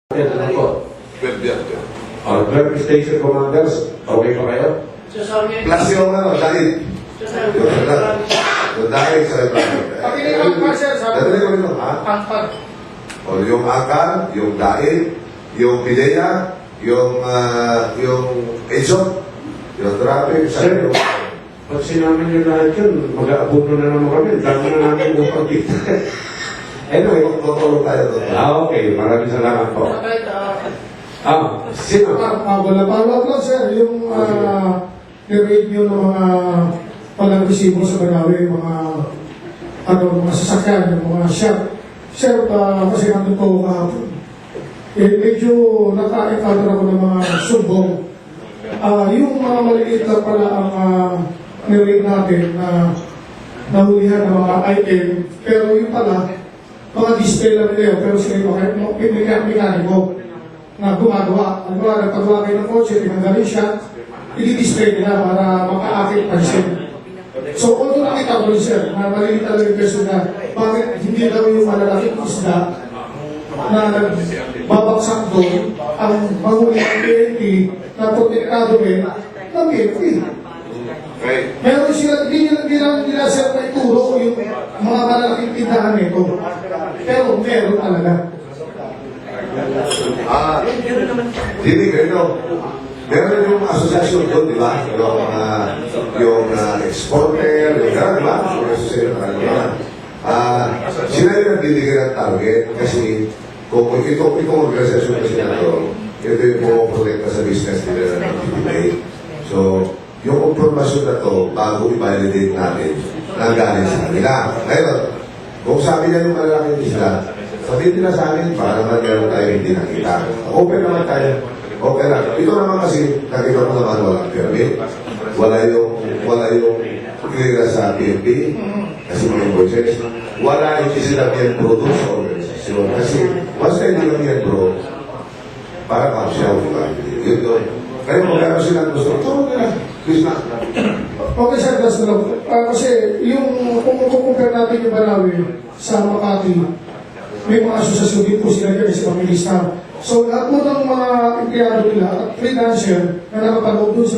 Yan po. 12 yan. 12 station commanders, okay pa kayo? Plus yung dahil. Yung dahil sa Pakilihan pa siya, sabi Dadali ko rin ha? Pangpag. O yung akal, yung dahil, yung pideya, yung ejot, yung traffic, sa Sir, pag sinamin nyo lahat yun, mag-aabuno na naman kami. Dami na namin upang dito. anyway, magtutulong tayo doon. Okay. Maraming salamat po. Sino? Wala pa lang sir, yung nirate nyo ng mga palang-resibo sa Banawe, mga sasakyan, yung mga shop. Sir, kasi nandun po kahapon. Medyo naka-encounter ako ng mga sumbong. Yung mga maliit lang pala ang nirate natin na nahulihan ng mga item, pero yung pala, mga display lang nila, pero sila yung mekaniko na gumagawa. Ang mga nagpagawa kayo ng kotse, tinanggalin siya, i-display nila para makaakit pansin. So, although nakita ko rin sir, na maliit talaga yung person na bakit hindi daw yung malalaking isda na nagbabaksak doon ang mahuli ng PNP na protektado rin ng PNP. Okay. Meron sila, hindi nila sir na ituro yung mga malalaking tindahan nito. Pero meron talaga. Hindi kayo. Meron yung asosasyon doon, di ba? Yung exporter, yung gano'n, di ba? Yung asosasyon na gano'n. Sila yung nagbibigay ng target kasi kung itong organisasyon kasi na ito, ito yung pumoprotekta sa business nila ng PBA. So, yung impormasyon na to, bago i-validate natin, nanggaling sa kanila. Ngayon, kung sabi niya yung malalaking isla, sabihin nila sa amin para meron tayo hindi nakita. Open naman tayo. Okay lang. Ito naman kasi, nakita mo naman walang permit. Wala yung clearance sa PNP. Kasi mga invoices. Wala yung sila produce sa organisasyon. Kasi, once na hindi lang yan bro, para kang siya yun doon. Kaya magkano sila gusto. Ito nila. Please na. Okay sir, that's the love. Kasi yung kung compare natin yung Banawe sa Makati, may mga asosasyon din po sila dyan sa pamilista. So lahat mo ng mga empleyado nila at freelancer na nakapanood doon sa